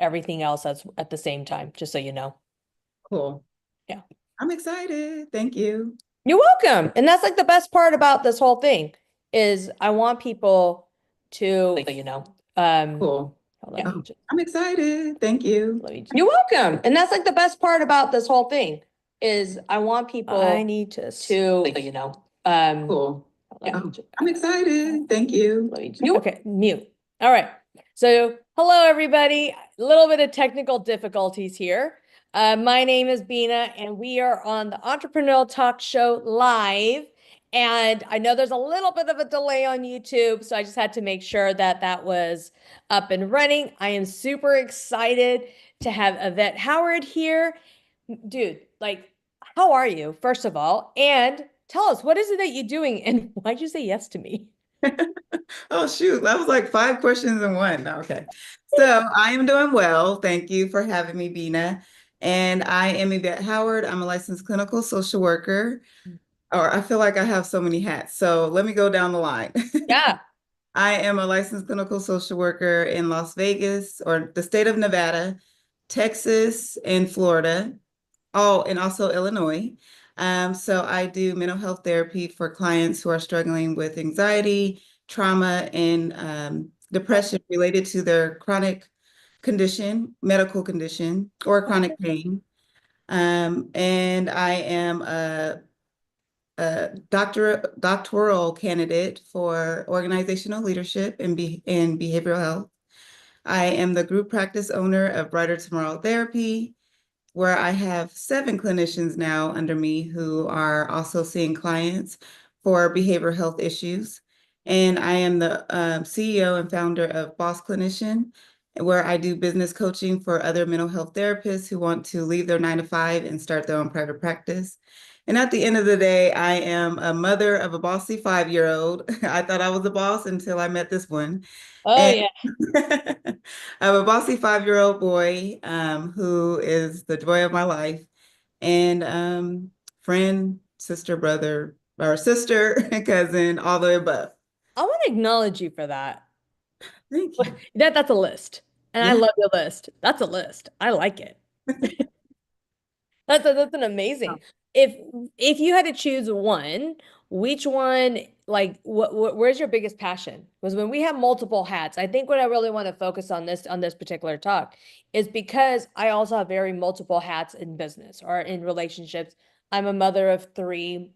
everything else that's at the same time, just so you know. Cool. Yeah. I'm excited. Thank you. You're welcome. And that's like the best part about this whole thing is I want people to, Cool. hold on, let me Oh, just, I'm excited. Thank you. you're welcome. And that's like the best part about this whole thing is I want people I need cool. hold on, let me Oh, just, I'm excited. Thank you. okay, mute. All right. So, hello everybody. A little bit of technical difficulties here. My name is Bina, and we are on the Entrepreneurial Talk Show live. And I know there's a little bit of a delay on YouTube, so I just had to make sure that that was up and running. I am super excited to have Yvette Howard here. Dude, like, how are you, first of all? And tell us, what is it that you're doing, and why'd you say yes to me? Oh, shoot. That was like five questions in one. Okay. So I am doing well. Thank you for having me, Bina. And I am Yvette Howard. I'm a licensed clinical social worker, or I feel like I have so many hats. So let me go down the line. Yeah. I am a licensed clinical social worker in Las Vegas or the state of Nevada, Texas, and Florida. Oh, and also Illinois. So I do mental health therapy for clients who are struggling with anxiety, trauma, and depression related to their chronic condition, medical condition, or chronic pain. And I am a doctoral candidate for organizational leadership in behavioral health. I am the group practice owner of Brighter Tomorrow Therapy, where I have 7 clinicians now under me who are also seeing clients for behavioral health issues. And I am the CEO and founder of Boss Clinician, where I do business coaching for other mental health therapists who want to leave their 9 to 5 and start their own private practice. And at the end of the day, I am a mother of a bossy 5-year-old. I thought I was a boss until I met this one. Oh And yeah. I have a bossy 5-year-old boy who is the joy of my life, and friend, sister, brother, or sister, cousin, all the above. I want to acknowledge you for that. Thank you. That's a list. And I Yeah. love your list. That's a list. I like it. That's an amazing. If if you had to choose one, which one, like where's your biggest passion? Because when we have multiple hats, I think what I really want to focus on this particular talk is because I also have very multiple hats in business or in relationships. I'm a mother of three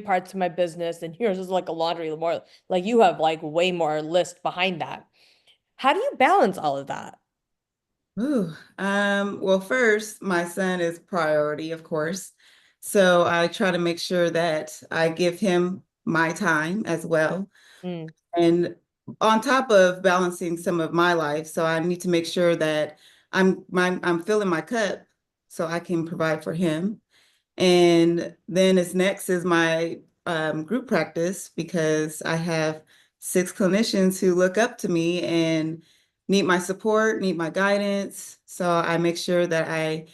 parts of my business, and yours is like a laundry more like you have like way more list behind that. How do you balance all of that? Ooh, well, first, my son is priority, of course. So I try to make sure that I give him my time as well. Mm, And on top of balancing some of my life, so I need to make sure that I'm filling my cup so I can provide for him. And then as next is my group practice because I have 6 clinicians who look up to me and need my support, need my guidance. So I make sure that I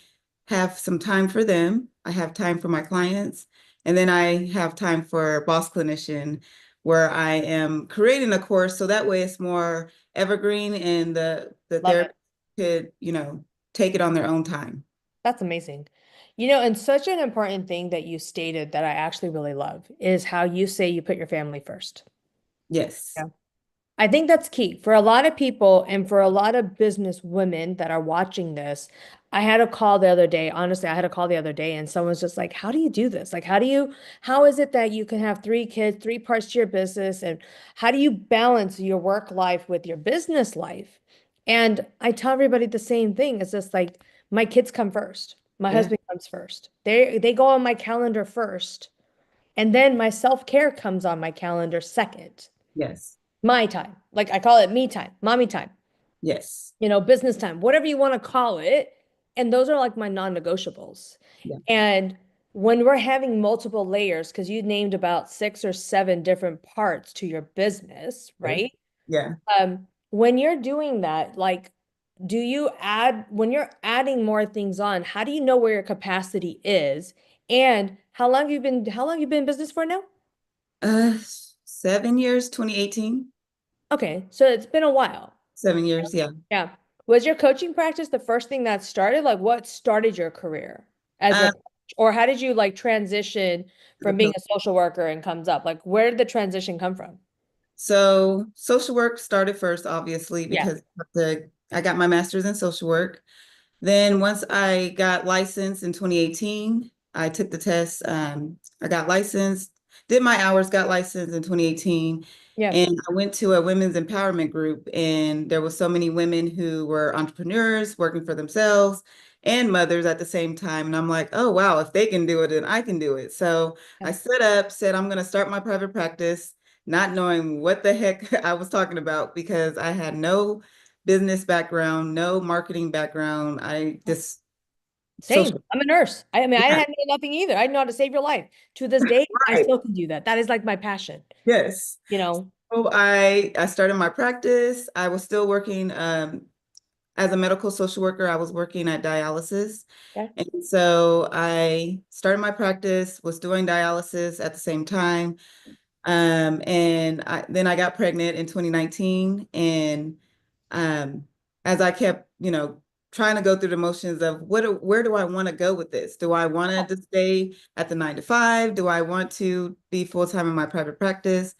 have some time for them. I have time for my clients. And then I have time for Boss Clinician, where I am creating a course so that way it's more evergreen and the love it. therapist could, take it on their own time. That's amazing. And such an important thing that you stated that I actually really love is how you say you put your family first. Yes. Yeah. I think that's key for a lot of people and for a lot of business women that are watching this. I had a call the other day. Honestly, I had a call the other day and someone's just like, how do you do this? Like, how is it that you can have 3 kids, 3 parts to your business? And how do you balance your work life with your business life? And I tell everybody the same thing. It's just like, my kids come first. My Yeah. husband comes first. They go on my calendar first. And then my self-care comes on my calendar second. Yes. My time. Like I call it me time, mommy time, Yes. business time, whatever you want to call it. And those are like my non-negotiables. Yeah. And when we're having multiple layers, because you named about 6 or 7 different parts to your business, Yeah. right? Yeah. When you're doing that, like, do you add, when you're adding more things on, how do you know where your capacity is? And how long you been in business for now? Uh, 7 years, 2018. Okay, so it's been a while. 7 years. Yeah. Yeah. Was your coaching practice the first thing that started? Like what started your career as a Um, coach? Or how did you like transition the from being a social worker and comes up? Like where did the transition come from? So social work started first, obviously, Yeah. because I got my master's in social work. Then once I got licensed in 2018, I took the test. I got licensed, did my hours, got licensed in 2018. Yeah. And I went to a women's empowerment group, and there were so many women who were entrepreneurs working for themselves and mothers at the same time. And I'm like, oh, wow, if they can do it, then I can do it. So I set up, said, I'm going to start my private practice, not knowing what the heck I was talking about because I had no business background, no marketing background. I just Same. social. I'm a nurse. I mean, I Yeah, had nothing either. I know how to save your life. To this day, I right. still can do that. That is like my passion, Yes. you know? So I started my practice. I was still working as a medical social worker. I was working at dialysis. Yeah. And so I started my practice, was doing dialysis at the same time. Then I got pregnant in 2019. And um, as I kept, trying to go through the motions of where do I want to go with this? Do I want to just stay at the 9 to 5? Do I want to be full time in my private practice?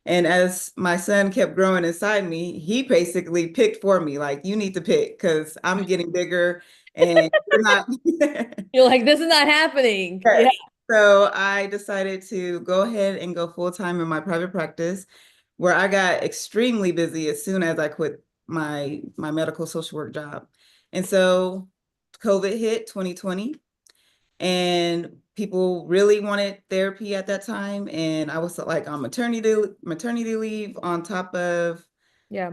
And as my son kept growing inside me, he basically picked for me, like, you need to pick because I'm getting bigger and you're not. You're like, this is not happening. Yeah. Yes. So I decided to go ahead and go full time in my private practice, where I got extremely busy as soon as I quit my medical social work job. And so COVID hit 2020, and people really wanted therapy at that time. And I was like on maternity leave on top of Yeah.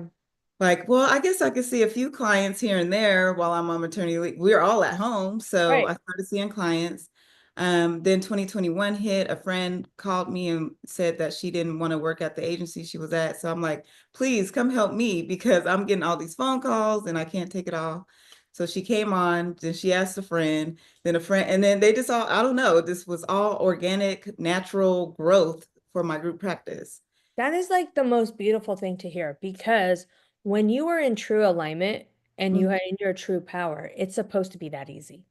like, well, I guess I could see a few clients here and there while I'm on maternity leave. We're all at home, so Right. I started seeing clients. Then 2021 hit. A friend called me and said that she didn't want to work at the agency she was at. So I'm like, please come help me because I'm getting all these phone calls and I can't take it all. So she came on, then she asked a friend, and then they just all, I don't know, this was all organic, natural growth for my group practice. That is like the most beautiful thing to hear because when you are in true alignment and you are in your true power, it's supposed to be that easy.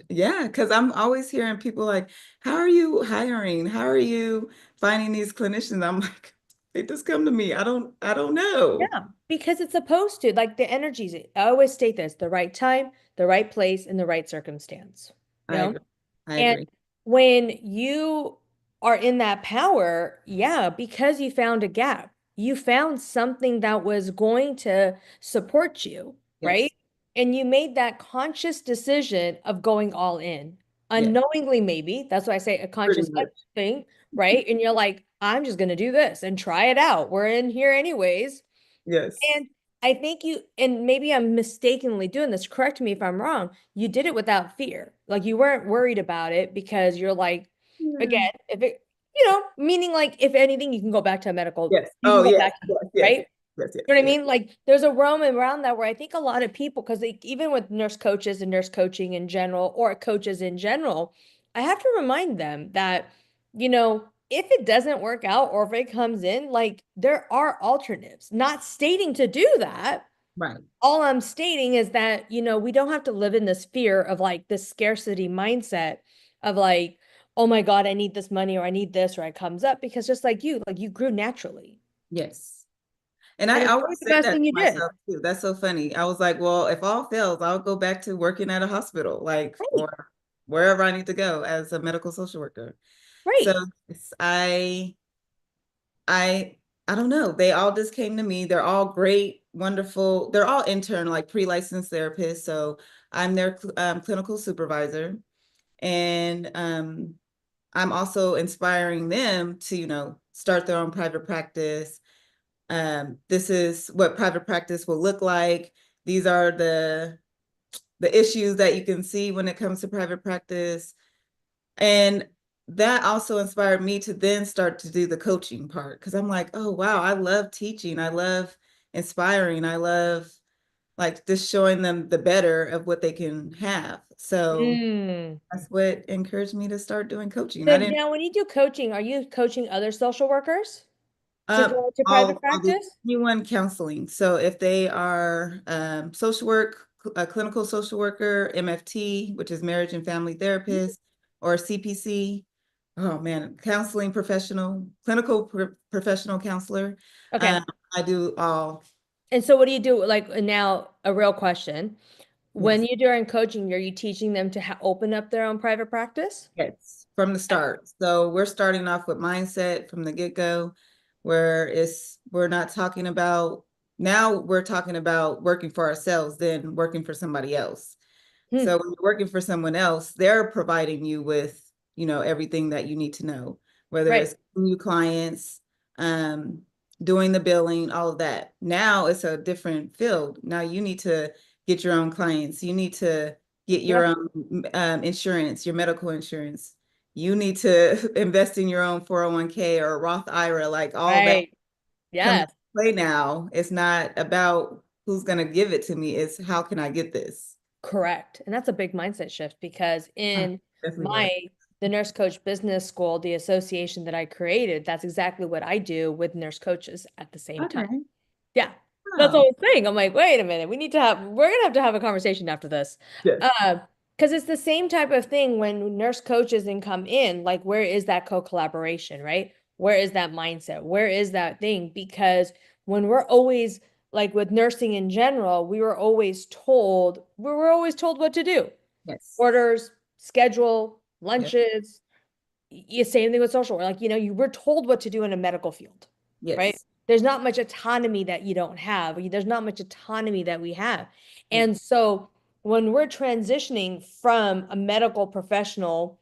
Yeah, because I'm always hearing people like, how are you hiring? How are you finding these clinicians? I'm like, they just come to me. I don't know. Yeah, because it's supposed to, like the energies. I always state this, the right time, the right place, and the right circumstance. You I know? agree. I And agree. when you are in that power, yeah, because you found a gap, you found something that was going to support you, right? Yes. And you made that conscious decision of going all in, Yes. unknowingly, maybe. That's why I say a Pretty conscious much. thing, right? And you're like, I'm just going to do this and try it out. We're in here anyways. Yes. And I think you, and maybe I'm mistakenly doing this, correct me if I'm wrong. You did it without fear. Like you weren't worried about it because you're like, again, Yeah. if it, meaning like if anything, you can go back to a medical, Yes. you can Oh, go yes. back to, Yes. Yes. right? Yes. Yes. You know what I Yes. mean? Like there's a realm around that where I think a lot of people, because even with nurse coaches and nurse coaching in general, or coaches in general, I have to remind them that, if it doesn't work out or if it comes in, like there are alternatives. Not stating to do that. Right. All I'm stating is that, we don't have to live in this fear of like this scarcity mindset of like, oh my God, I need this money or I need this or it comes up because just like you grew naturally. Yes. And And I it's probably always the said best that thing to you did. myself too. That's so funny. I was like, well, if all fails, I'll go back to working at a hospital, like, Right. or wherever I need to go as a medical social worker. So Right. it's- I I don't know. They all just came to me. They're all great, wonderful. They're all intern, like pre-licensed therapists. So I'm their clinical supervisor, and I'm also inspiring them to, start their own private practice. This is what private practice will look like. These are the issues that you can see when it comes to private practice. And that also inspired me to then start to do the coaching part because I'm like, oh, wow, I love teaching. I love inspiring. I love like just showing them the better of what they can have. So Mm. that's what encouraged me to start doing coaching. So I didn't, now when you do coaching, are you coaching other social workers? to go to private I'll do practice? anyone counseling. So if they are social work, a clinical social worker, MFT, which is marriage and family therapist, or CPC, oh man, counseling professional, professional counselor. Okay. Um, I do all. And so what do you do? Like now, a real question. When Yes. you're doing coaching, are you teaching them to open up their own private practice? Yes, from the start. So we're starting off with mindset from the get-go, where we're not talking about now we're talking about working for ourselves, then working for somebody else. Hmm. So when you're working for someone else, they're providing you with, everything that you need to know, whether Right. it's new clients, um, doing the billing, all of that. Now it's a different field. Now you need to get your own clients. You need to get your Yep. own insurance, your medical insurance. You need to invest in your own 401k or a Roth IRA, like all that Right. comes into Yes. play now. It's not about who's going to give it to me. It's how can I get this? Correct. And that's a big mindset shift because Ah, in definitely was. my the nurse coach business school, the association that I created, that's exactly what I do with nurse coaches at the same time. Okay. Yeah. That's what Oh, I was saying. I'm like, wait a minute, we're gonna have to have a conversation after this. yes. Because it's the same type of thing when nurse coaches and come in, like where is that co-collaboration, right? Where is that mindset? Where is that thing? Because when we're always like with nursing in general, we were always told what to do. Yes. Orders, schedule, Yes. lunches. Same thing with social work. Like, you were told what to do in a medical field, right? Yes. There's not much autonomy that you don't have. There's not much autonomy that we have. Yes. And so when we're transitioning from a medical professional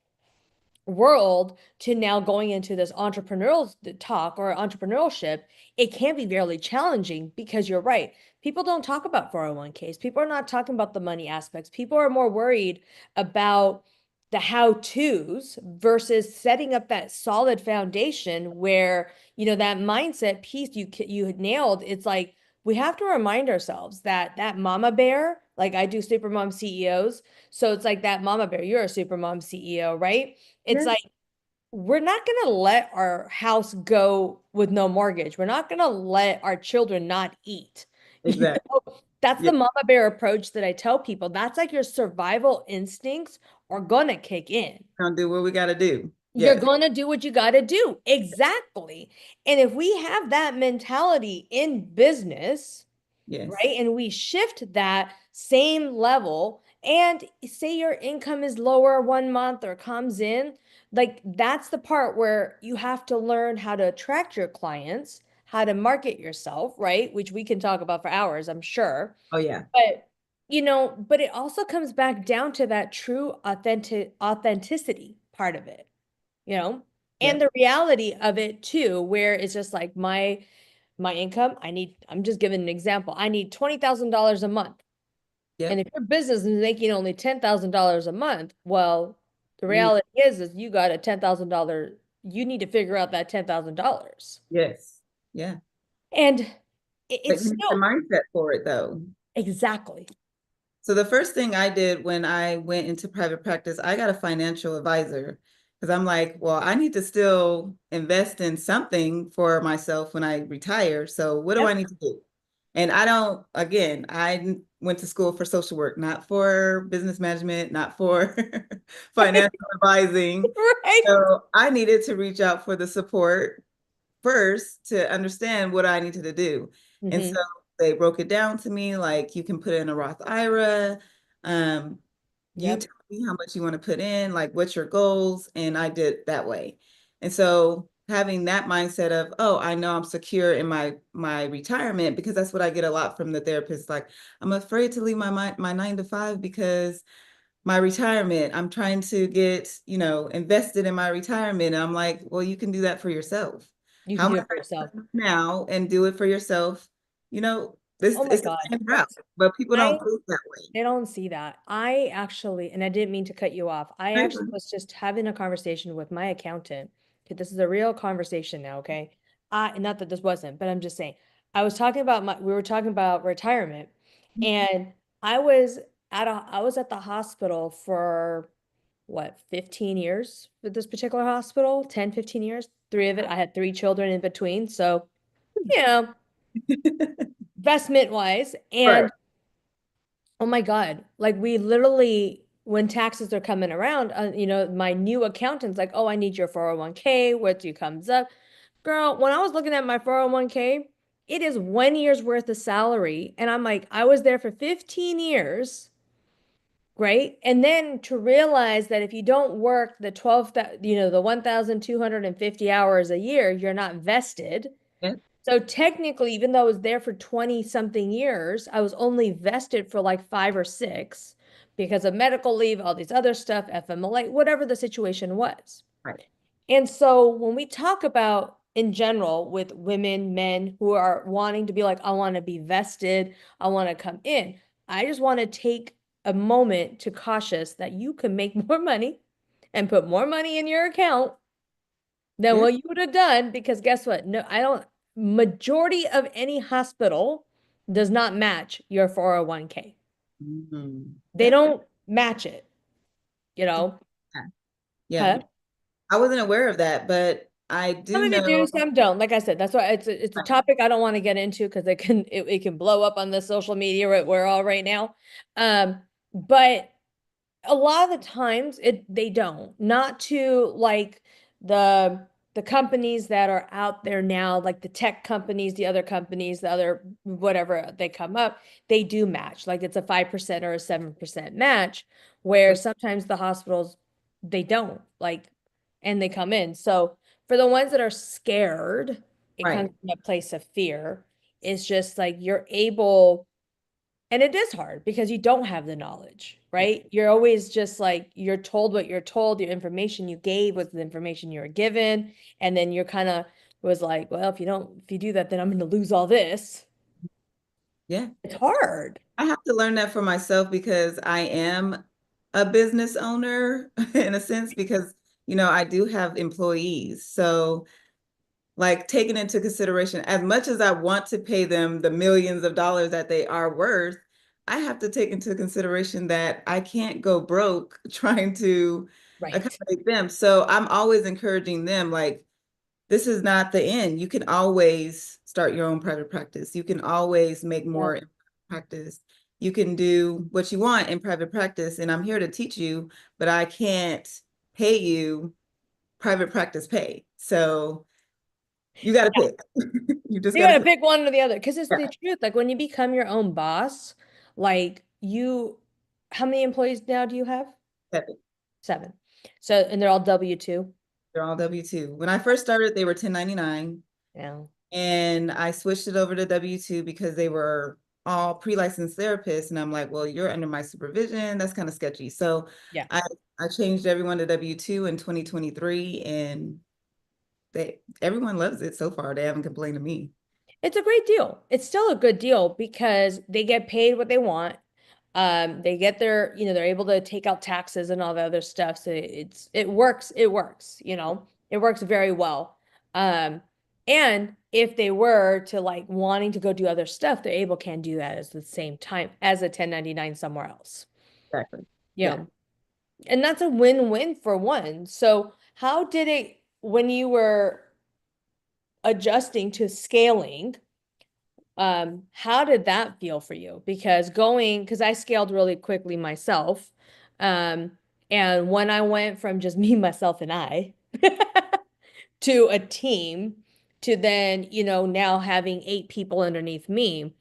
world to now going into this entrepreneurial talk or entrepreneurship, it can be very challenging because you're right. People don't talk about 401ks. People are not talking about the money aspects. People are more worried about the how-tos versus setting up that solid foundation where, that mindset piece you had nailed. It's like we have to remind ourselves that mama bear, like I do super mom CEOs. So it's like that mama bear, you're a super mom CEO, right? It's Yes. like we're not going to let our house go with no mortgage. We're not going to let our children not eat. You Exactly. know, that's Yeah. the mama bear approach that I tell people. That's like your survival instincts are going to kick in. Gonna do what we gotta do. You're Yes. going to do what you got to do. Exactly. And if we have that mentality in business, Yes. right? And we shift that same level and say your income is lower 1 month or comes in, like that's the part where you have to learn how to attract your clients, how to market yourself, right? Which we can talk about for hours, I'm sure. Oh yeah. But but it also comes back down to that true authenticity part of it, you know? And Yep. the reality of it too, where it's just like my income, I'm just giving an example. I need $20,000 a month. And Yep. if your business is making only $10,000 a month, well, the You need reality is you got a $10,000, you need to figure out that $10,000. yes. Yeah. And But it's you need the still mindset for it though. exactly. So the first thing I did when I went into private practice, I got a financial advisor because I'm like, well, I need to still invest in something for myself when I retire. So what do I Yep. need to do? And I don't, again, went to school for social work, not for business management, not for financial advising. Right. So I needed to reach out for the support first to understand what I needed to do. And so Hmm. they broke it down to me like you can put in a Roth IRA. Um, you Yep. tell me how much you want to put in, like what's your goals, and I did that way. And so having that mindset of, oh, I know I'm secure in my retirement because that's what I get a lot from the therapist. Like, I'm afraid to leave my 9 to 5 because my retirement, I'm trying to get, invested in my retirement. And I'm like, well, you can do that for yourself. You can How do much it for yourself. now and do it for yourself? This Oh my is the God. same route, but people I don't think that way. They don't see that. I actually, and I didn't mean to cut you off. I actually Right? was just having a conversation with my accountant. Okay, this is a real conversation now, okay? Not that this wasn't, but I'm just saying. We were talking about retirement, and I was I was at the hospital for what, 15 years with this particular hospital, 10, 15 years, three of it. I had three children in between. So you know, investment wise. Right. And oh my God, like we literally, when taxes are coming around, my new accountant's like, oh, I need your 401k. What do comes up? Girl, when I was looking at my 401k, it is 1 year's worth of salary. And I'm like, I was there for 15 years, right? And then to realize that if you don't work the 12, the 1,250 hours a year, you're not vested. Yeah. So technically, even though I was there for 20 something years, I was only vested for like 5 or 6 because of medical leave, all these other stuff, FMLA, whatever the situation was. Right. And so when we talk about in general with women, men who are wanting to be like, I want to be vested, I want to come in, I just want to take a moment to cautious that you can make more money and put more money in your account than Yeah. what you would have done because guess what? No, I don't, majority of any hospital does not match your 401k. They That, don't match it, you know? yeah. Yeah. Huh? I wasn't aware of that, but I Some do of it know. do, some don't. Like I said, that's why it's a topic I don't want to get into because it can blow up on the social media right we're all right now. But a lot of the times they don't. Not to like the the companies that are out there now, like the tech companies, the other companies, the other whatever they come up, they do match. Like it's a 5% or a 7% match, where sometimes the hospitals they don't like and they come in. So for the ones that are scared, it comes Right. from a place of fear. It's just like you're able and it is hard because you don't have the knowledge, Yeah. right? You're always just like, you're told what you're told, your information you gave was the information you were given. And then you're kind of was like, well, if you do that, then I'm going to lose all this. Yeah. It's hard. I have to learn that for myself because I am a business owner in a sense because, I do have employees. So, like, taking into consideration, as much as I want to pay them the millions of dollars that they are worth, I have to take into consideration that I can't go broke trying to Right. accommodate them. So I'm always encouraging them, like, this is not the end. You can always start your own private practice. You can always make Yeah. more in practice. You can do what you want in private practice. And I'm here to teach you, but I can't pay you private practice pay. So you got to pick. You just You got to got to pick. pick one or the other because it's the Yeah. truth. Like when you become your own boss, like how many employees now do you have? Seven. 7. So, and they're all W-2. They're all W-2. When I first started, they were 1099. Yeah. And I switched it over to W-2 because they were all pre-licensed therapists. And I'm like, well, you're under my supervision. That's kind of sketchy. So Yeah. I, I changed everyone to W-2 in 2023 and everyone loves it so far. They haven't complained to me. It's a great deal. It's still a good deal because they get paid what they want. They get they're able to take out taxes and all the other stuff. So it works, it works very well. Um, and if they were to like wanting to go do other stuff, they're able can do that at the same time as a 1099 somewhere else. Exactly. Yeah. Yeah. And that's a win-win for one. So how did it when you were adjusting to scaling? How did that feel for you? Because I scaled really quickly myself. Um, and when I went from just me, myself, and I to a team to then, now having 8 people underneath me,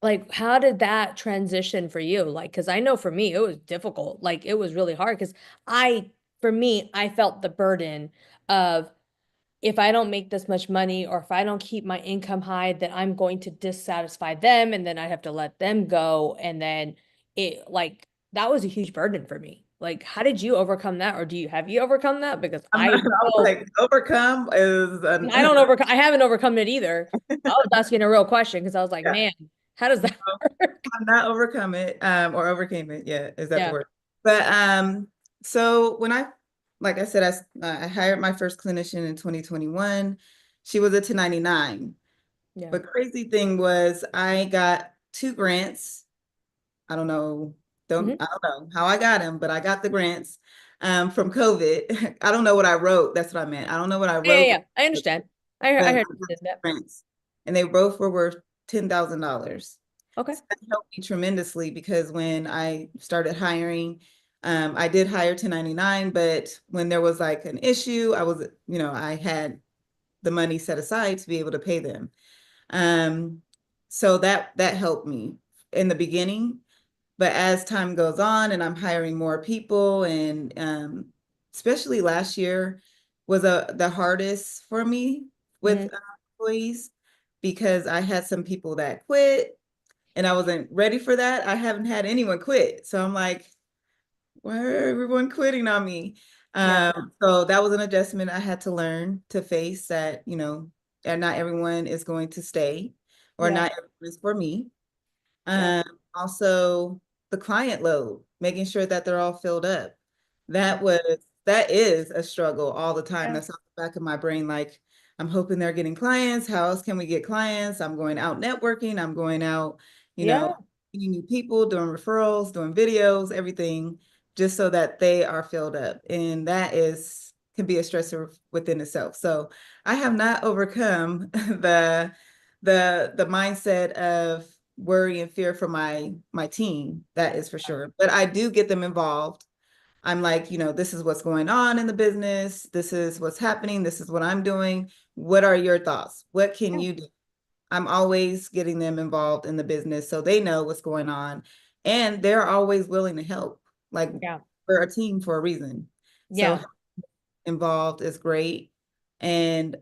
like how did that transition for you? Like, because I know for me it was difficult. Like it was really hard because for me, I felt the burden of if I don't make this much money or if I don't keep my income high, then I'm going to dissatisfy them and then I have to let them go. And then that was a huge burden for me. Like, how did you overcome that? Or have you overcome that? Because I'm not, I was know like, overcome is I don't overcome, I haven't overcome it either. I was asking a real question because I was like, yeah. man, how does that work? I've not overcome it, or overcame it. Yeah, is that the Yeah. word? But so like I said, I hired my first clinician in 2021. She was a 1099. Yeah. But crazy thing was I got 2 grants. I don't know, Mhm. I don't know how I got them, but I got the grants from COVID. I don't know what I wrote. That's what I meant. I don't know what I Yeah, yeah, wrote. yeah. I understand. I but heard you did that. friends, and they both were worth $10,000. Okay. So that helped me tremendously because when I started hiring, I did hire 1099, but when there was like an issue, I had the money set aside to be able to pay them. Um, so that helped me in the beginning. But as time goes on and I'm hiring more people, and especially last year was the hardest for me with Hmm. employees because I had some people that quit and I wasn't ready for that. I haven't had anyone quit. So I'm like, why are everyone quitting on me? Yeah. So that was an adjustment I had to learn to face that, and not everyone is going to stay or Yeah. not everyone is for me. Yeah. Um, Also the client load, making sure that they're all filled up. Yeah. That is a struggle all the time. Yeah. That's on the back of my brain. Like, I'm hoping they're getting clients. How else can we get clients? I'm going out networking. I'm going out, Yeah. meeting new people, doing referrals, doing videos, everything, just so that they are filled up. And that can be a stressor within itself. So I have not overcome the mindset of worry and fear for my team. That is for sure. But I do get them involved. I'm like, this is what's going on in the business. This is what's happening. This is what I'm doing. What are your thoughts? What can Yeah. you do? I'm always getting them involved in the business so they know what's going on. And they're always willing to help. Like, Yeah. we're a team for a reason. So Yeah. involved is great. And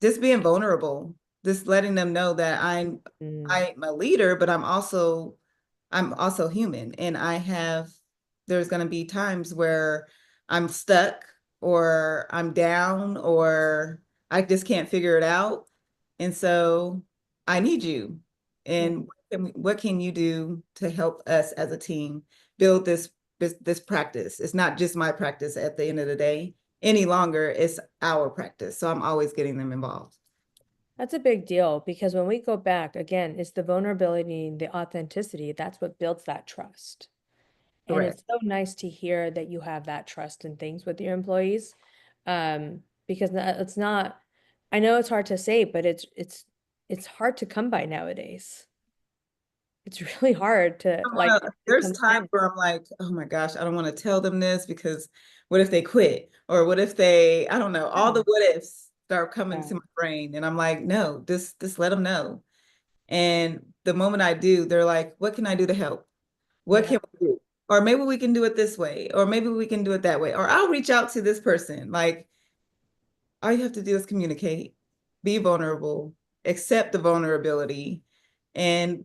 just being vulnerable, just letting them know that Mm. I'm a leader, but I'm also human, and there's going to be times where I'm stuck or I'm down or I just can't figure it out. And so I need you. Yeah. And what can you do to help us as a team build this practice? It's not just my practice at the end of the day any longer. It's our practice. So I'm always getting them involved. That's a big deal because when we go back, again, it's the vulnerability, the authenticity, that's what builds that trust. And Correct. it's so nice to hear that you have that trust in things with your employees. Because it's not, I know it's hard to say, but it's hard to come by nowadays. It's really hard to like to There's come times down. where I'm like, oh my gosh, I don't want to tell them this because what if they quit? Or what if I don't know, all Yeah. the what ifs start coming Yeah. to my brain. And I'm like, no, just let them know. And the moment I do, they're like, what can I do to help? What Yeah. can we do? Or maybe we can do it this way, or maybe we can do it that way, or I'll reach out to this person. Like, all you have to do is communicate, be vulnerable, accept the vulnerability. And,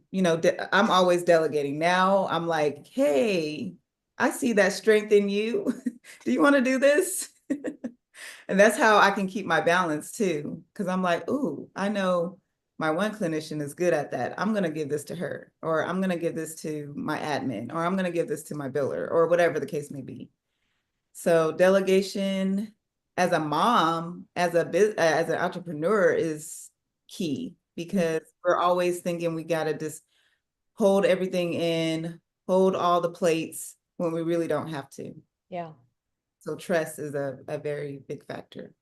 I'm always delegating. Now I'm like, hey, I see that strength in you. Do you want to do this? And that's how I can keep my balance too. Cause I'm like, ooh, I know my one clinician is good at that. I'm going to give this to her, or I'm going to give this to my admin, or I'm going to give this to my biller, or whatever the case may be. So delegation as a mom, as an entrepreneur is key Mhm. because we're always thinking we got to just hold everything in, hold all the plates when we really don't have to. Yeah. So trust is a very big factor.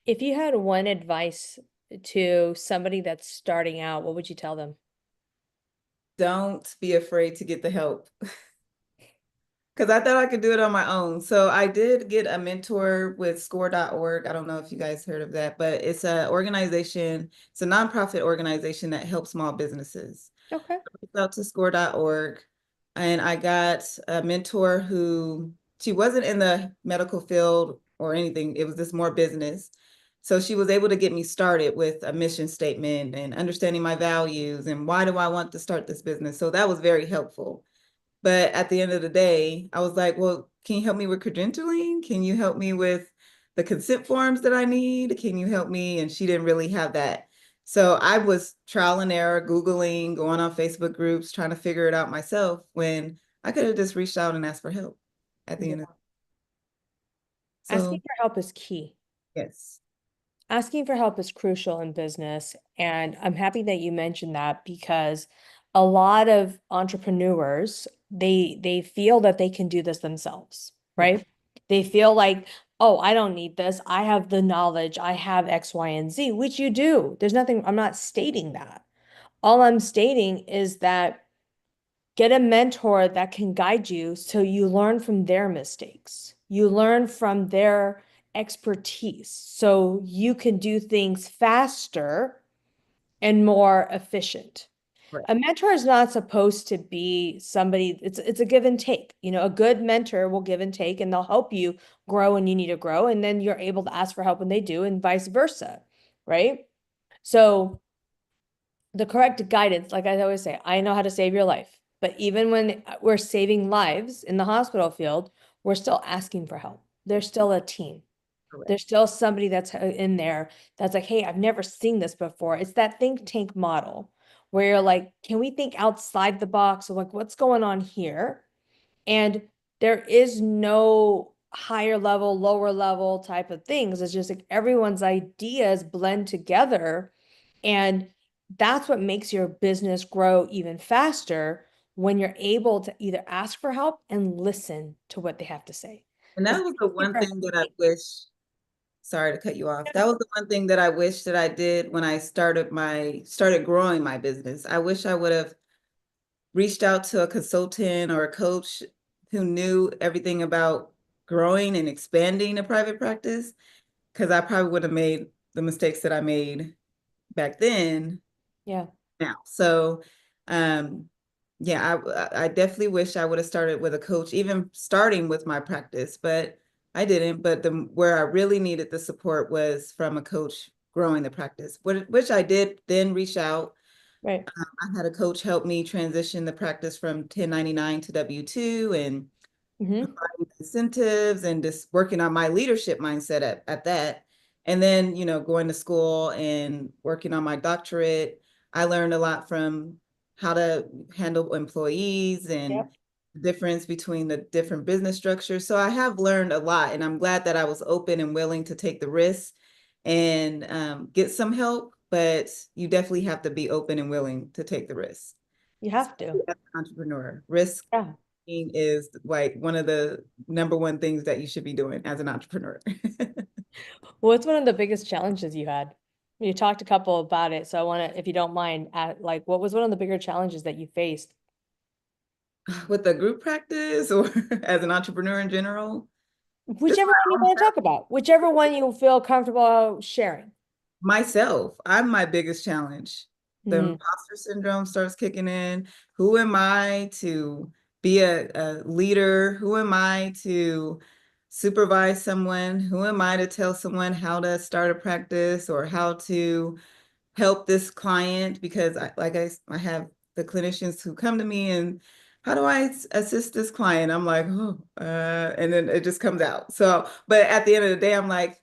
If you had one advice to somebody that's starting out, what would you tell them? Don't be afraid to get the help because I thought I could do it on my own. So I did get a mentor with score.org. I don't know if you guys heard of that, but it's a nonprofit organization that helps small businesses. Okay. Reached out to score.org and I got a mentor who she wasn't in the medical field or anything. It was just more business. So she was able to get me started with a mission statement and understanding my values and why do I want to start this business. So that was very helpful. But at the end of the day, I was like, well, can you help me with credentialing? Can you help me with the consent forms that I need? Can you help me? And she didn't really have that. So I was trial and error, Googling, going on Facebook groups, trying to figure it out myself when I could have just reached out and asked for help at the end of Yeah. it. Asking So for help is key. yes, Asking for help is crucial in business. And I'm happy that you mentioned that because a lot of entrepreneurs, they feel that they can do this themselves, yeah, right? They feel like oh, I don't need this. I have the knowledge. I have X, Y, and Z, which you do. There's nothing, I'm not stating that. All I'm stating is that get a mentor that can guide you so you learn from their mistakes. You learn from their expertise so you can do things faster and more efficient. Right. A mentor is not supposed to be somebody, it's a give and take. You know, a good mentor will give and take and they'll help you grow when you need to grow. And then you're able to ask for help when they do, and vice versa. Right. So the correct guidance, like I always say, I know how to save your life. But even when we're saving lives in the hospital field, we're still asking for help. There's still a team. Correct. There's still somebody that's in there that's like, hey, I've never seen this before. It's that think tank model where you're like, can we think outside the box of like what's going on here? And there is no higher level, lower level type of things. It's just like everyone's ideas blend together. And that's what makes your business grow even faster when you're able to either ask for help and listen to what they have to say. And Because that was the asking one for thing that I wish, sorry to cut you off. That help, was the one thing that I wish that I did when I started growing my business. I wish I would have reached out to a consultant or a coach who knew everything about growing and expanding a private practice, because I probably would have made the mistakes that I made back then yeah, now. So, um, yeah, I definitely wish I would have started with a coach, even starting with my practice, but I didn't. But where I really needed the support was from a coach growing the practice, which I did then reach out. right. I had a coach help me transition the practice from 1099 to W-2 and Mm-hmm. providing incentives and just working on my leadership mindset at that. And then, going to school and working on my doctorate, I learned a lot from how to handle employees and Yep. the difference between the different business structures. So I have learned a lot, and I'm glad that I was open and willing to take the risk and get some help. But you definitely have to be open and willing to take the risk. You have to. As an entrepreneur, risk Yeah. is like one of the number one things that you should be doing as an entrepreneur. What's one of the biggest challenges you had? You talked a couple about it, so I want to, if you don't mind, like what was one of the bigger challenges that you faced? With the group practice or as an entrepreneur in general, just Whichever one my you own want to self. talk about, whichever one you feel comfortable sharing. Myself, I'm my biggest challenge. The Mm, imposter syndrome starts kicking in. Who am I to be a leader? Who am I to supervise someone? Who am I to tell someone how to start a practice or how to help this client? Because I have the clinicians who come to me and how do I assist this client? I'm like, oh, and then it just comes out. So, but at the end of the day, I'm like,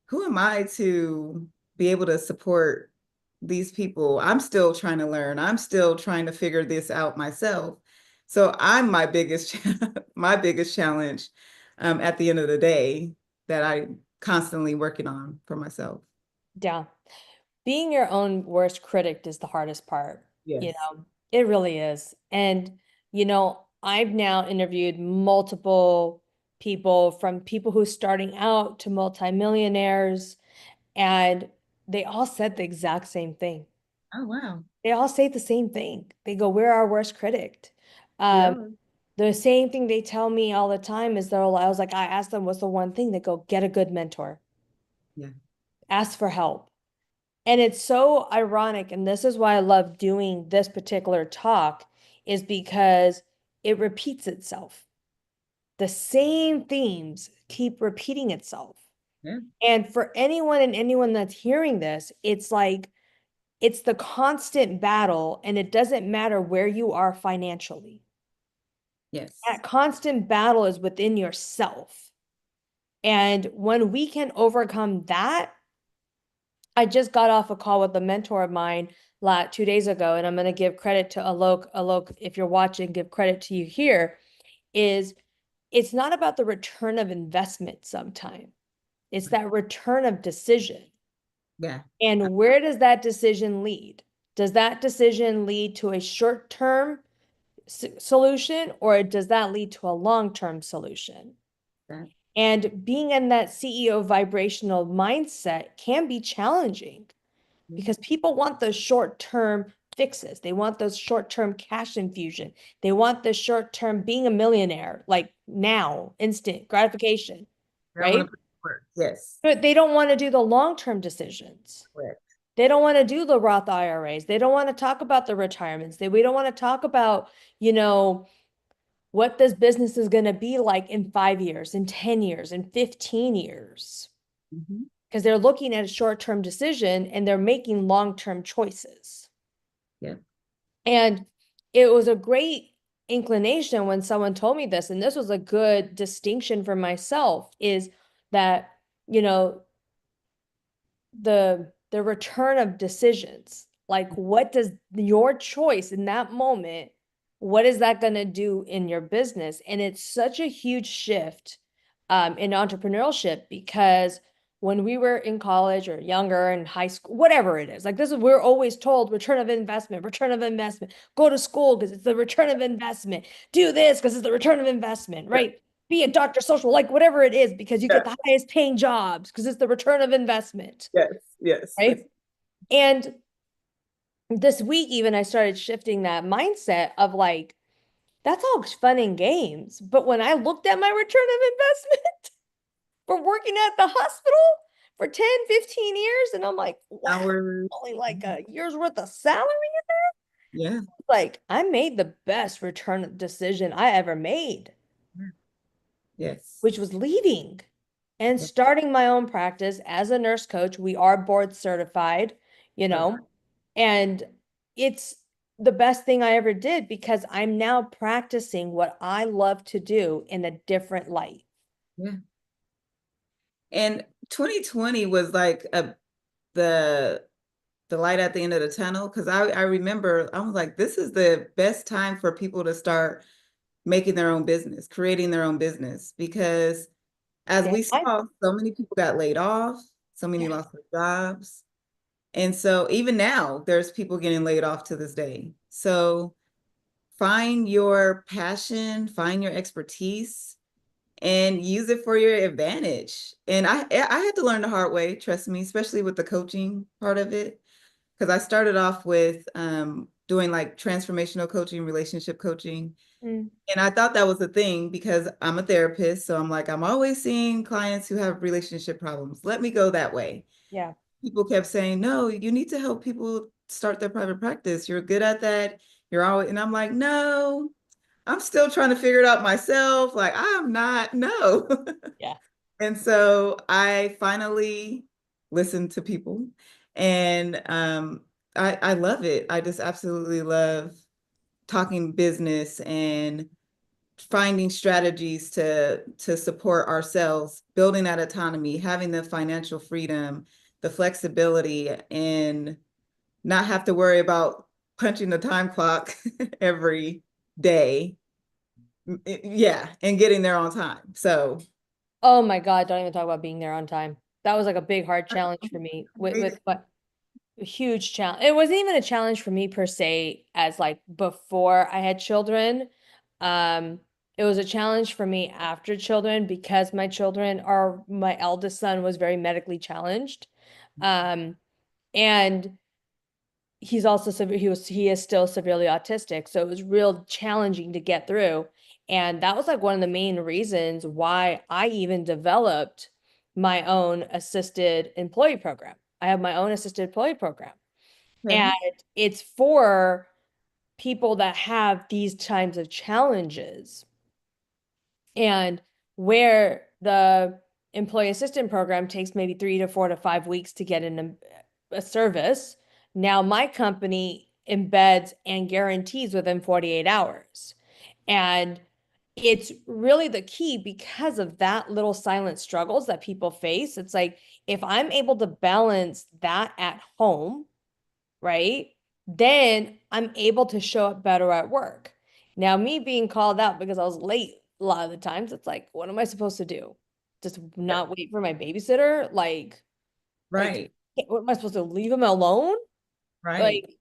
who am I to be able to support these people? I'm still trying to learn. I'm still trying to figure this out myself. So I'm my biggest my biggest challenge at the end of the day that I'm constantly working on for myself. yeah. Being your own worst critic is the hardest part. You Yes. know, it really is. And, I've now interviewed multiple people from people who starting out to multimillionaires, and they all said the exact same thing. Oh, wow. They all say the same thing. They go, we're our worst critic. We Um, are. the same thing they tell me all the time is I was like, I asked them, what's the one thing? They go, get a good mentor, Yeah. ask for help. And it's so ironic, and this is why I love doing this particular talk, is because it repeats itself. The same themes keep repeating itself. Yeah. And for anyone that's hearing this, it's like it's the constant battle, and it doesn't matter where you are financially. Yes. That constant battle is within yourself. And when we can overcome that, I just got off a call with a mentor of mine 2 days ago, and I'm going to give credit to Alok. Alok, if you're watching, give credit to you here, is it's not about the return of investment sometimes. It's that return of decision. Yeah. And where does that decision lead? Does that decision lead to a short-term solution, or does that lead to a long-term solution? That. And being in that CEO vibrational mindset can be challenging Mhm. because people want those short-term fixes. They want those short-term cash infusion. They want the short-term being a millionaire, like now, instant gratification, I want to right? put work. Yes. But they don't want to do the long-term decisions. Correct. They don't want to do the Roth IRAs. They don't want to talk about the retirements. We don't want to talk about, what this business is going to be like in 5 years, in 10 years, in 15 years. Mhm. Because they're looking at a short-term decision and they're making long-term choices. Yeah. And it was a great inclination when someone told me this, and this was a good distinction for myself, is that, you know, the return of decisions. Like, what does your choice in that moment, what is that going to do in your business? And it's such a huge shift in entrepreneurship because when we were in college or younger in high school, whatever it is, like this is we're always told return of investment, go to school because it's the return of investment, do this because it's the return of investment, Yeah. right? Be a doctor, social, like whatever it is, because you get Yes. the highest paying jobs because it's the return of investment, Yes. Yes. right? And this week, even I started shifting that mindset of like, that's all fun and games. But when I looked at my return of investment for working at the hospital for 10, 15 years, and I'm like, wow, Hours. only like a year's worth of salary. Yeah. Like, I made the best return decision I ever made, Yes. which was leaving and Yeah. starting my own practice as a nurse coach. We are board certified, you Oh, know, and it's the best thing I ever did because I'm now practicing what I love to do in a different light. yeah. And 2020 was like the the light at the end of the tunnel because I remember I was like, this is the best time for people to start making their own business, creating their own business because as Yeah. we saw, so many people got laid off, so many Yeah. lost their jobs. And so even now, there's people getting laid off to this day. So find your passion, find your expertise, and use it for your advantage. And I had to learn the hard way, trust me, especially with the coaching part of it, because I started off with doing like transformational coaching, relationship coaching. Mm, And I thought that was the thing because I'm a therapist. So I'm like, I'm always seeing clients who have relationship problems. Let me go that way. yeah. People kept saying, no, you need to help people start their private practice. You're good at that. You're always, and I'm like, no, I'm still trying to figure it out myself. Like, I'm not, no. Yeah. And so I finally listened to people and I love it. I just absolutely love talking business and finding strategies to support ourselves, building that autonomy, having the financial freedom, the flexibility, and not have to worry about punching the time clock every day. Yeah, and getting there on time. So Oh my God, don't even talk about being there on time. That was like a big, hard challenge for me with what a huge challenge. It wasn't even a challenge for me per se as like before I had children. Um, it was a challenge for me after children because my eldest son was very medically challenged. Um, and he's also he is still severely autistic, so it was real challenging to get through. And that was like one of the main reasons why I even developed my own assisted employee program. I have my own assisted employee program. And okay. it's for people that have these kinds of challenges. And where the employee assistant program takes maybe 3 to 4 to 5 weeks to get in a service, now my company embeds and guarantees within 48 hours. And it's really the key because of that little silent struggles that people face. It's like if I'm able to balance that at home, right? Then I'm able to show up better at work. Now, me being called out because I was late a lot of the times, it's like, what am I supposed to do? Just Yeah, not wait for my babysitter? Like, right, what am I supposed to leave him alone? right. Like,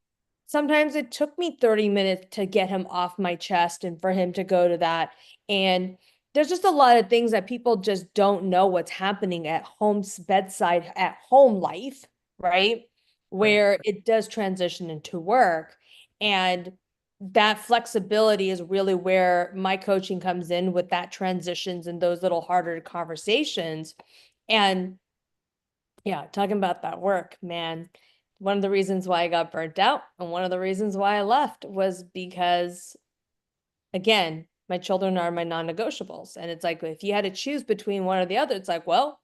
sometimes it took me 30 minutes to get him off my chest and for him to go to that. And there's just a lot of things that people just don't know what's happening at home's bedside, at home life, right? Right. Where it does transition into work. And that flexibility is really where my coaching comes in with that transitions and those little harder conversations. And yeah, talking about that work, man. One of the reasons why I got burnt out and one of the reasons why I left was because, again, my children are my non-negotiables. And it's like, if you had to choose between one or the other, it's like, well,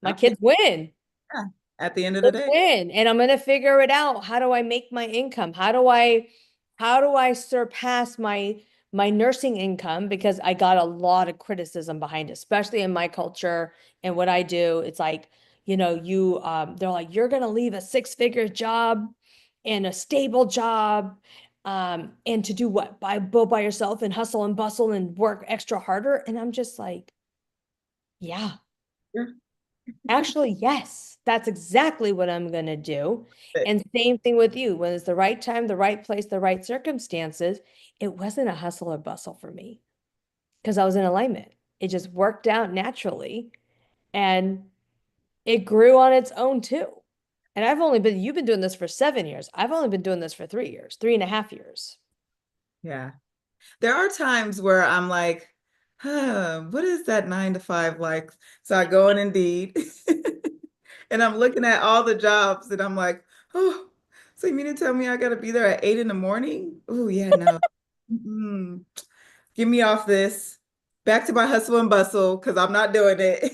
my I'm kids thinking, win. yeah, at the end of the Let's day. win. And I'm gonna figure it out. How do I make my income? How do I surpass my nursing income? Because I got a lot of criticism behind it, especially in my culture and what I do. It's like, they're like, you're gonna leave a six-figure job and a stable job. And to do what? Go by yourself and hustle and bustle and work extra harder. And I'm just like, yeah. Yeah. Actually, yes, that's exactly what I'm gonna do. And same thing with you. When it's the right time, the right place, the right circumstances, it wasn't a hustle or bustle for me because I was in alignment. It just worked out naturally and it grew on its own too. And you've been doing this for 7 years. I've only been doing this for 3 years, 3.5 years. Yeah. There are times where I'm like, what is that 9 to 5 like? So I go on Indeed and I'm looking at all the jobs and I'm like, oh, so you mean to tell me I got to be there at 8 in the morning? Oh, yeah, no. Mm-mm. Get me off this. Back to my hustle and bustle because I'm not doing it.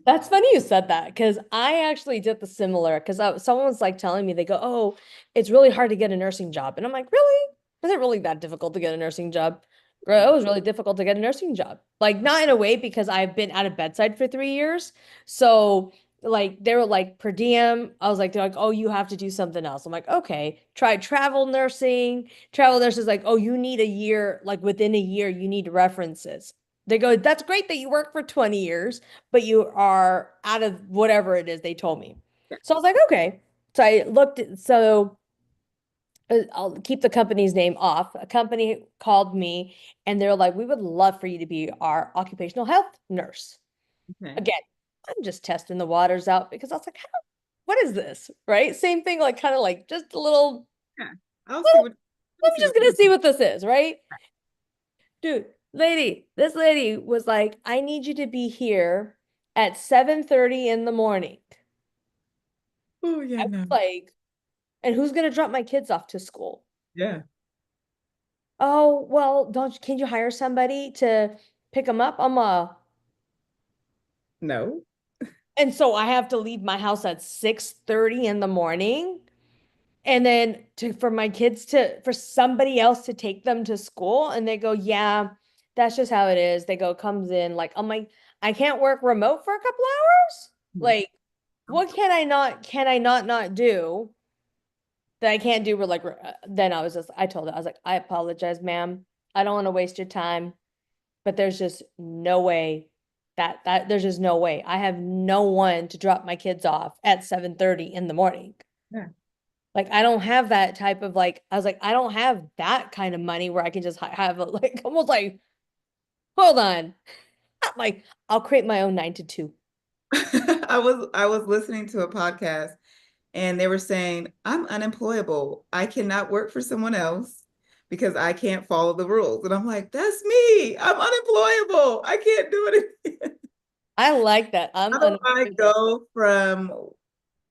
That's funny you said that because I actually did the similar because someone was like telling me they go, "Oh, it's really hard to get a nursing job," and I'm like, "Really? Is it really that difficult to get a nursing job?" Girl, it was really difficult to get a nursing job. Like not in a way because I've been out of bedside for 3 years, so like they were like per diem. They're like, "Oh, you have to do something else." I'm like, "Okay." Try travel nursing. Travel nurses like, "Oh, you need a year. Like within a year, you need references." They go, "That's great that you work for 20 years." But you are out of whatever it is they told me. So I was like, okay. So I looked at, so I'll keep the company's name off. A company called me and they're like, we would love for you to be our occupational health nurse. Okay. Again, I'm just testing the waters out because I was like, what is this? Right? Same thing, like kind of like just a little, Yeah. I'll see well, what let me I'm see just what gonna see what this is, right? Dude, this lady was like, I need you to be here at 7:30 in the morning. Oh yeah, I was no. like, and who's gonna drop my kids off to school? Yeah. Oh, well, can you hire somebody to pick them up? No. And so I have to leave my house at 6:30 in the morning. And then for my kids for somebody else to take them to school. And they go, yeah, that's just how it is. They go, comes in like, I'm like, I can't work remote for a couple hours. Like, what can I not do that I can't do? Then I told her, I was like, I apologize, ma'am. I don't want to waste your time, but there's just no way there's just no way. I have no one to drop my kids off at 7:30 in the morning. Yeah. Like I don't have that type of like I was like I don't have that kind of money where I can just have like almost like hold on. I'm like I'll create my own 9 to 2. I was listening to a podcast and they were saying, I'm unemployable. I cannot work for someone else because I can't follow the rules. And I'm like, that's me. I'm unemployable. I can't do it. I like that. I'm How do I unemployable. go from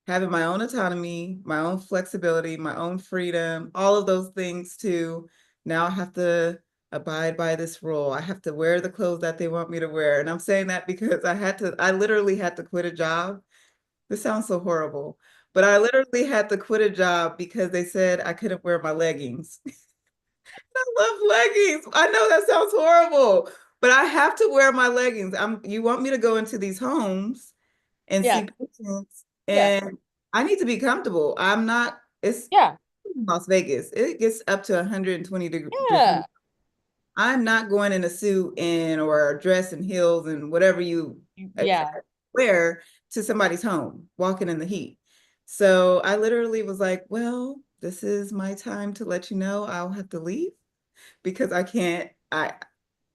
having my own autonomy, my own flexibility, my own freedom, all of those things to now I have to abide by this rule. I have to wear the clothes that they want me to wear. And I'm saying that because I literally had to quit a job. This sounds so horrible, but I literally had to quit a job because they said I couldn't wear my leggings. I love leggings. I know that sounds horrible, but I have to wear my leggings. You want me to go into these homes and Yeah. see patients, Yeah. and I need to be comfortable. I'm not, it's Yeah. Las Vegas. It gets up to 120 degrees. Yeah. I'm not going in a suit and or a dress and heels and whatever you Yeah. wear to somebody's home, walking in the heat. So I literally was like, well, this is my time to let you know I'll have to leave because I can't.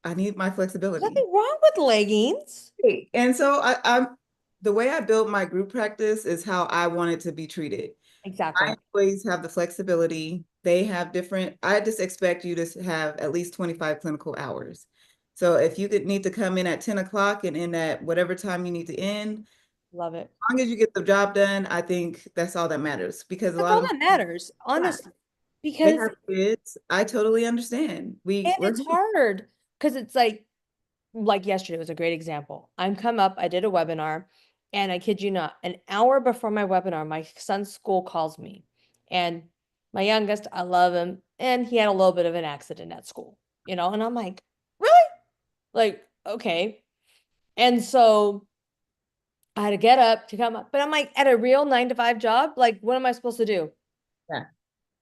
I need my flexibility. Nothing wrong with leggings. And so I'm the way I built my group practice is how I want it to be treated. My Exactly. employees have the flexibility. They have different, I just expect you to have at least 25 clinical hours. So if you could need to come in at 10 o'clock and end at whatever time you need to end, Love it. as long as you get the job done, I think that's all that matters because a That's lot all of that matters, yeah, honestly. they Because, have kids. I totally understand. and We're it's hard because it's like yesterday was a great example. I'm come up, I did a webinar, and I kid you not, an hour before my webinar, my son's school calls me. And my youngest, I love him, and he had a little bit of an accident at school, and I'm like, really? Like, okay. And so I had to get up to come up, but I'm like, at a real 9 to 5 job, like, what am I supposed to do? yeah,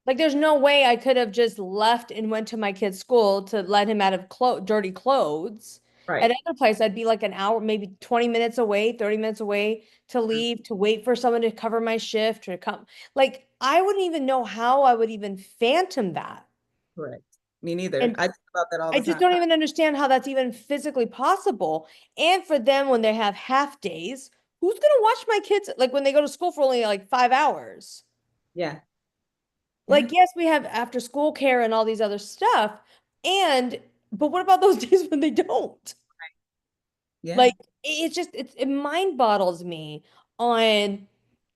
Like, there's no way I could have just left and went to my kid's school to let him out of dirty clothes. At right. another place, I'd be like an hour, maybe 20 minutes away, 30 minutes away to leave, to wait for someone to cover my shift or to come. Like, I wouldn't even know how I would even phantom that. Correct. Me neither. And I think about that all I the just time. don't even understand how that's even physically possible. And for them, when they have half days, who's going to watch my kids? Like, when they go to school for only like 5 hours? Yeah, yeah, Like, yes, we have after school care and all these other stuff. But what about those days when they don't? yeah, Like, it mind boggles me on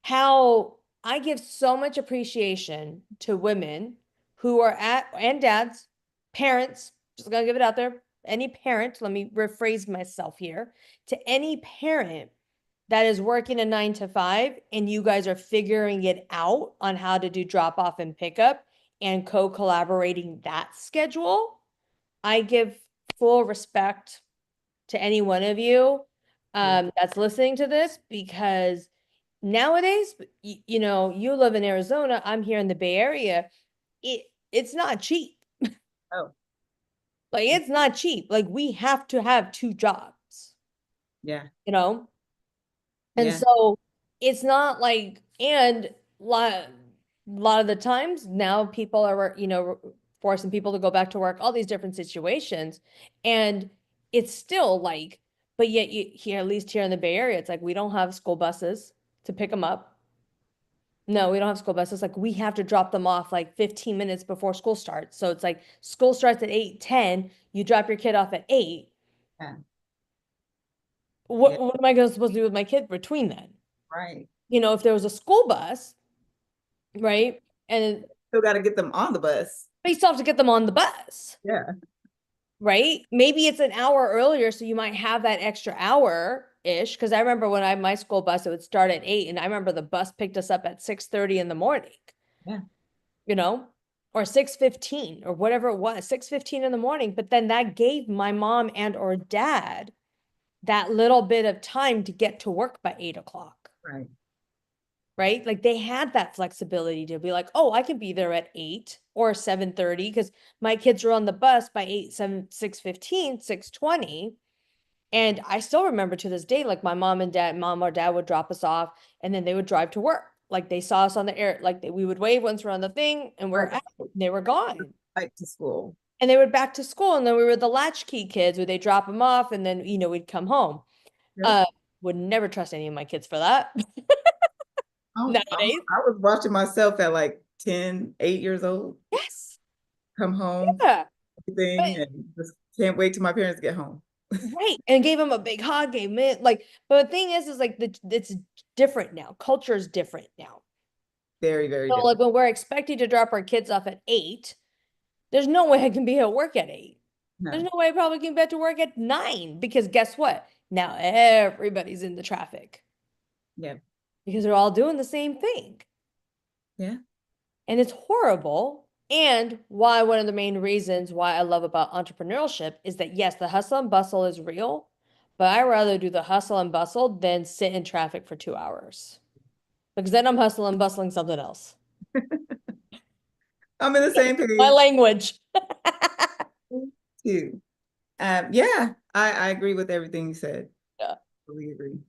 how I give so much appreciation to women who are and dads, parents, just gonna give it out there. Any parent, let me rephrase myself here, to any parent that is working a 9 to 5 and you guys are figuring it out on how to do drop off and pickup and co-collaborating that schedule, I give full respect to any one of you yeah. that's listening to this because nowadays, you live in Arizona, I'm here in the Bay Area. It's not cheap. Oh, Like it's not cheap. Like we have to have two jobs, yeah, you know? And yeah, so it's not like, and lot of the times now people are, forcing people to go back to work, all these different situations. And it's still like, but yet here, at least here in the Bay Area, it's like we don't have school buses to pick them up. No, we don't have school buses. Like we have to drop them off like 15 minutes before school starts. So it's like school starts at 8:10, you drop your kid off at 8. yeah, yeah. What am I supposed to do with my kid between then? Right. If there was a school bus, right? And Still got to get them on the bus. but you still have to get them on the bus, Yeah, right? Maybe it's an hour earlier, so you might have that extra hour-ish. Because I remember when my school bus, it would start at 8, and I remember the bus picked us up at 6:30 in the morning, yeah, you know, or 6:15 or whatever it was, 6:15 in the morning. But then that gave my mom and or dad that little bit of time to get to work by 8 o'clock. right. Right? Like they had that flexibility to be like, oh, I can be there at 8 or 7:30 because my kids are on the bus by 8, 7, 6:15, 6:20. And I still remember to this day, like my mom or dad would drop us off and then they would drive to work. Like they saw us on the air, like we would wave once we're on the thing and we're Right. out. They were gone. Back to school. And they were back to school. And then we were the latchkey kids where they drop them off and then, we'd come home. Yep. Uh, would never trust any of my kids for that nowadays. I was watching myself at like 10, 8 years old, Yes. come home, Yeah. everything, But and just can't wait till my parents get home. right. And gave him a big hug, gave him it. Like, but the thing is like it's different now. Culture is different now. Very, very So like different. when we're expected to drop our kids off at 8, there's no way I can be at work at 8. There's No. no way I probably can get to work at 9 because guess what? Now everybody's in the traffic Yeah. because they're all doing the same thing. Yeah. And it's horrible. And why one of the main reasons why I love about entrepreneurship is that yes, the hustle and bustle is real, but I rather do the hustle and bustle than sit in traffic for 2 hours. Because then I'm hustling and bustling something else. I'm in the same My page language. too. Yeah, I agree with everything you said. Yeah. Totally agree.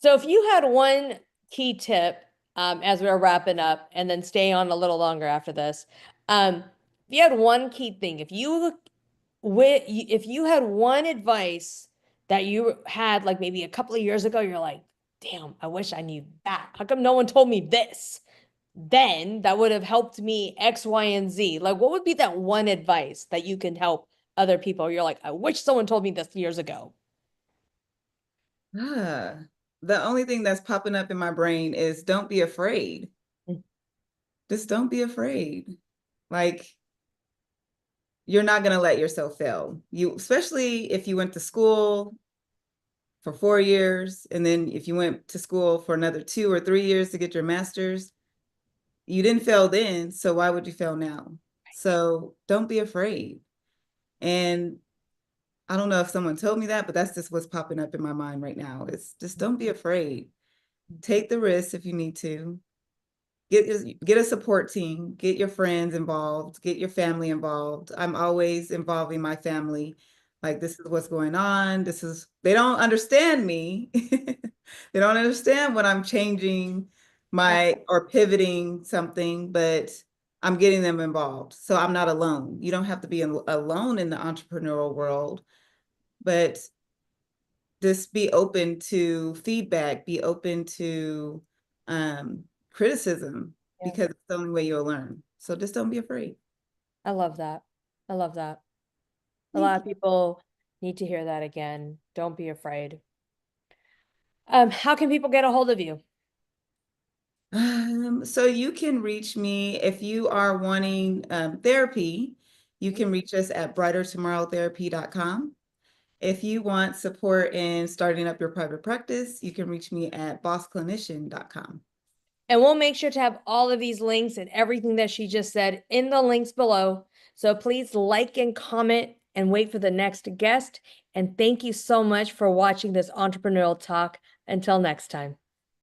So if you had one key tip as we are wrapping up and then stay on a little longer after this, if you had one key thing, if you if you had one advice that you had like maybe a couple of years ago, you're like, damn, I wish I knew that. How come no one told me this? Then that would have helped me X, Y, and Z. Like, what would be that one advice that you can help other people? You're like, I wish someone told me this years ago. Ah, the only thing that's popping up in my brain is don't be afraid. Mm. Just don't be afraid. Like, you're not going to let yourself fail. You, especially if you went to school for 4 years, and then if you went to school for another 2 or 3 years to get your master's, you didn't fail then, so why would you fail now? So don't be afraid. And I don't know if someone told me that, but that's just what's popping up in my mind right now. It's just don't be afraid. Take the risk if you need to. Get a support team, get your friends involved, get your family involved. I'm always involving my family. Like, this is what's going on. They don't understand me. They don't understand when I'm changing Yeah, or pivoting something, but I'm getting them involved. So I'm not alone. You don't have to be alone in the entrepreneurial world, but just be open to feedback, be open to criticism, yeah. because it's the only way you'll learn. So just don't be afraid. I love that. I love that. A lot Thank of you. people need to hear that again. Don't be afraid. How can people get a hold of you? So you can reach me if you are wanting therapy. You can reach us at brightertomorrowtherapy.com. If you want support in starting up your private practice, you can reach me at bossclinician.com. And we'll make sure to have all of these links and everything that she just said in the links below. So please like and comment and wait for the next guest. And thank you so much for watching this entrepreneurial talk. Until next time.